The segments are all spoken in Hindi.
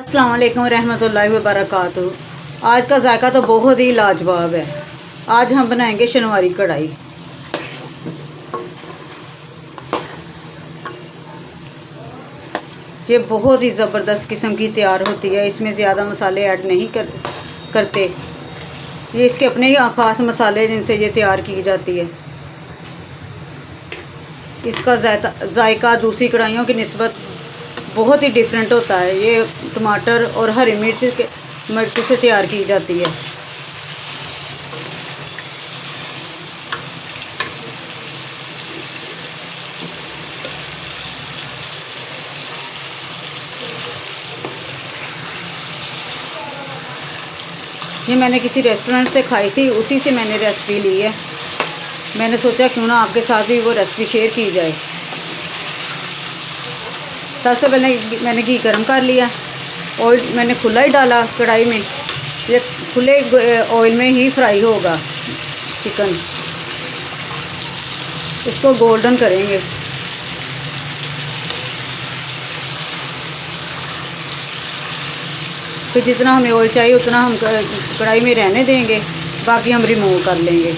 अस्सलाम वालेकुम रहमतुल्लाहि व बरकातुहू। आज का जायका तो बहुत ही लाजवाब है। आज हम बनाएंगे शनवारी कढ़ाई। ये बहुत ही ज़बरदस्त किस्म की तैयार होती है। इसमें ज़्यादा मसाले ऐड नहीं करते। ये इसके अपने ही ख़ास मसाले जिनसे ये तैयार की जाती है। इसका जायका दूसरी कढ़ाइयों की निस्बत बहुत ही डिफरेंट होता है। ये टमाटर और हरी मिर्च से तैयार की जाती है। ये मैंने किसी रेस्टोरेंट से खाई थी, उसी से मैंने रेसिपी ली है। मैंने सोचा क्यों ना आपके साथ भी वो रेसिपी शेयर की जाए। सबसे पहले मैंने घी गर्म कर लिया। ऑयल मैंने खुला ही डाला कढ़ाई में। ये खुले ऑयल में ही फ्राई होगा चिकन। इसको गोल्डन करेंगे। फिर जितना हमें ऑयल चाहिए उतना हम कढ़ाई में रहने देंगे, बाकी हम रिमूव कर लेंगे।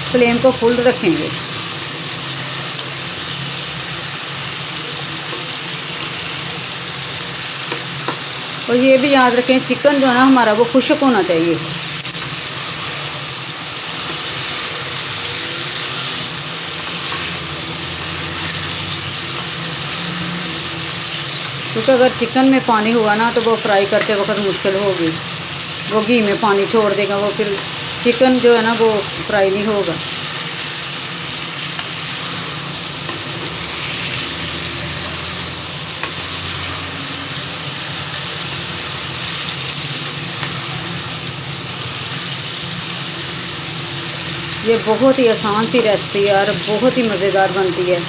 फ्लेम को फुल रखेंगे। और ये भी याद रखें, चिकन जो है ना हमारा वो खुश्क होना चाहिए। क्योंकि अगर चिकन में पानी हुआ ना तो वो फ्राई करते वक्त मुश्किल होगी। वो घी में पानी छोड़ देगा, वो फिर चिकन जो है ना वो फ्राई नहीं होगा। ये बहुत ही आसान सी रेसिपी है और बहुत ही मज़ेदार बनती है।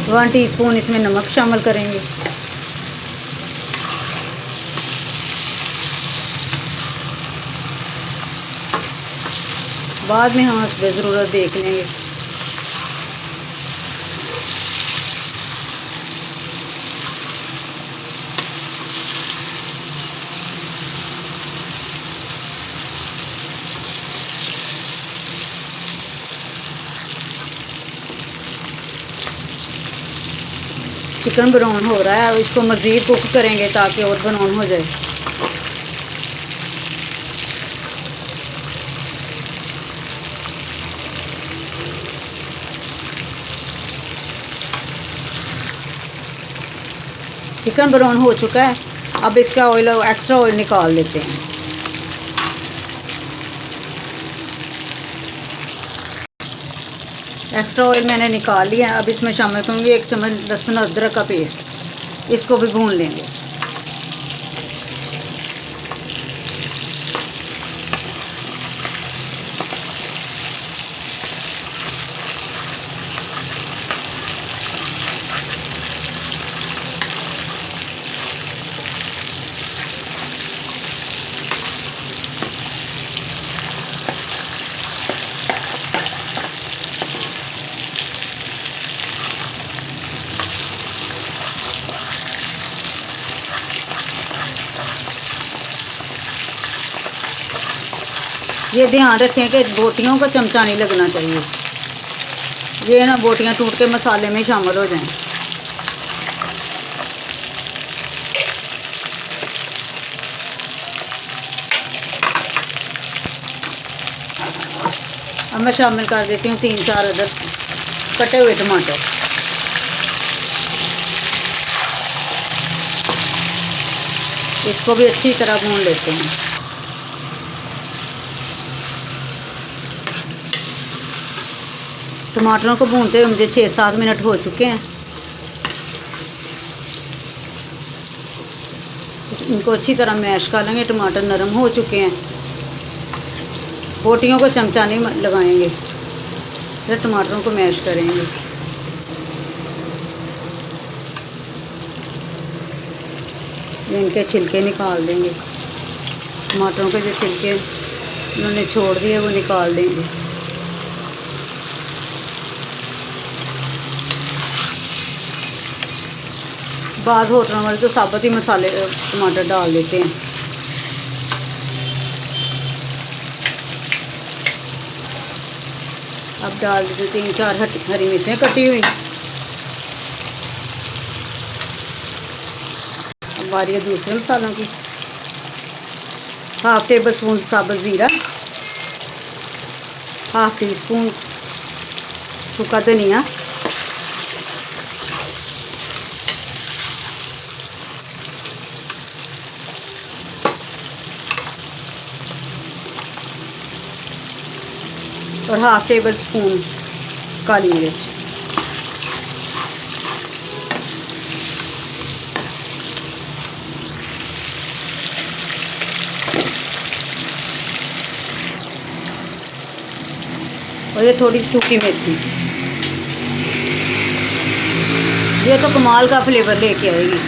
वन टीस्पून इसमें नमक शामिल करेंगे। बाद में हम इसमें ज़रूरत देख लेंगे। चिकन ब्राउन हो रहा है, इसको मज़ीद कुक करेंगे ताकि और ब्राउन हो जाए। चिकन ब्राउन हो चुका है। अब इसका ऑयल, एक्स्ट्रा ऑयल निकाल लेते हैं। एक्स्ट्रा ऑयल मैंने निकाल लिया है। अब इसमें शामिल करूँगी 1 चम्मच लहसुन अदरक का पेस्ट। इसको भी भून लेंगे। ये ध्यान रखें कि बोटियों का चमचा नहीं लगना चाहिए। ये ना बोटियां टूट के मसाले में शामिल हो जाएं। अब मैं शामिल कर देती हूँ 3-4 अदर कटे हुए टमाटर। इसको भी अच्छी तरह भून लेते हैं। टमाटरों को भूनते हुए मुझे 6-7 मिनट हो चुके हैं। इनको अच्छी तरह मैश कर लेंगे। टमाटर नरम हो चुके हैं। बोटियों को चमचा नहीं लगाएंगे, सिर्फ टमाटरों को मैश करेंगे। ये इनके छिलके निकाल देंगे। टमाटरों के जो छिलके उन्होंने छोड़ दिए वो निकाल देंगे। बाद होटलों वाले तो साबुत ही मसाले टमाटर डाल देते हैं। अब डाल देते 3-4 हरी मिर्चें कटी हुई। अब बारी है दूसरे मसालों की। 1/2 टेबल स्पून साबुत ज़ीरा, 1/2 टीस्पून सूखा धनिया, और 1/2 टेबल स्पून काली मिर्च। और ये थोड़ी सूखी मेथी। ये तो कमाल का फ्लेवर लेके आएगी।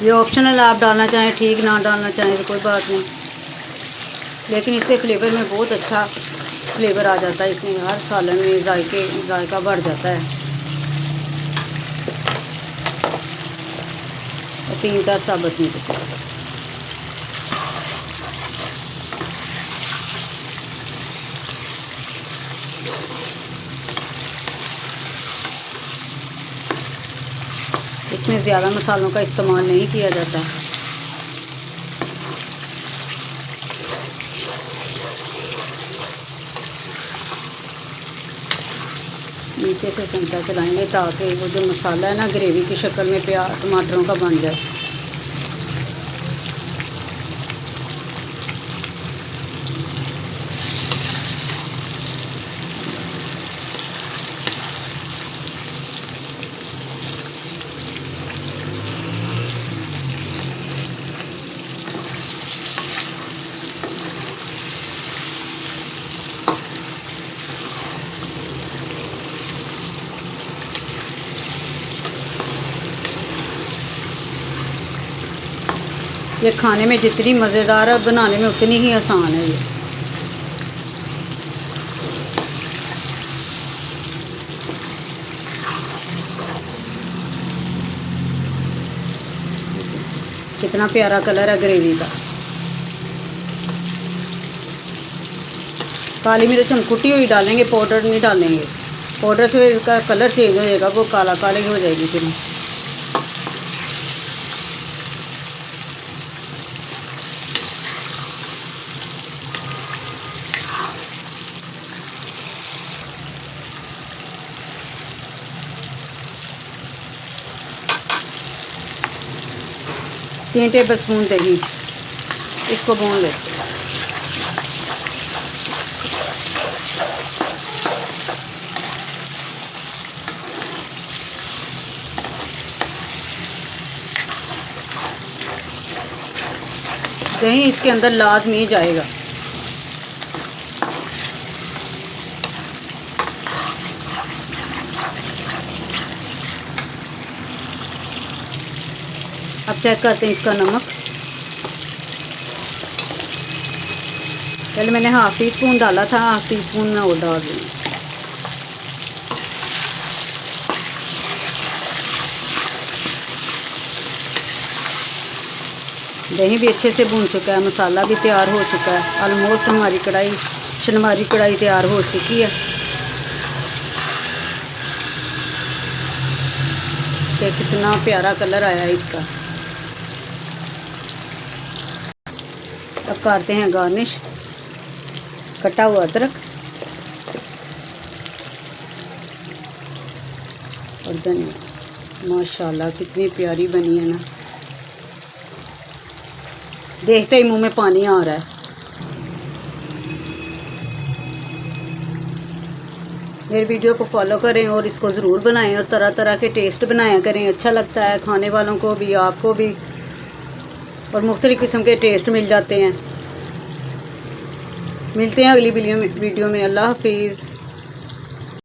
ये ऑप्शनल, आप डालना चाहें ठीक, ना डालना चाहें तो कोई बात नहीं, लेकिन इससे फ्लेवर में बहुत अच्छा फ्लेवर आ जाता है। इसमें हर सालन में जायका बढ़ जाता है। और 3-4 साबुत मिर्च। इसमें ज़्यादा मसालों का इस्तेमाल नहीं किया जाता। नीचे से चमचा चलाएंगे ताकि वो जो मसाला है ना ग्रेवी की शक्ल में टमाटरों का बन जाए। ये खाने में जितनी मज़ेदार है, बनाने में उतनी ही आसान है। ये कितना प्यारा कलर है ग्रेवी का। काली मिर्च हम कुटी हुई डालेंगे, पाउडर नहीं डालेंगे। पाउडर से इसका कलर चेंज हो जाएगा, वो काला काली हो जाएगी। फिर तीन टेबल स्पून दही, इसको भून लेते हैं। दही इसके अंदर लाजमी जाएगा। अब चेक करते हैं इसका नमक। पहले मैंने 1/2 टीस्पून डाला था, 1/2 टीस्पून में और डाल दूँगी। दही भी अच्छे से भून चुका है, मसाला भी तैयार हो चुका है। ऑलमोस्ट हमारी शनवारी कढ़ाई तैयार हो चुकी है। तो कितना प्यारा कलर आया है इसका। अब करते हैं गार्निश। कटा हुआ अदरक और धनिया। माशाल्लाह कितनी प्यारी बनी है ना। देखते ही मुंह में पानी आ रहा है। मेरी वीडियो को फॉलो करें और इसको ज़रूर बनाएं और तरह तरह के टेस्ट बनाया करें। अच्छा लगता है खाने वालों को भी, आपको भी, और मुख्तलिफ़ किस्म के टेस्ट मिल जाते हैं। मिलते हैं अगली वीडियो में। अल्लाह हाफिज़।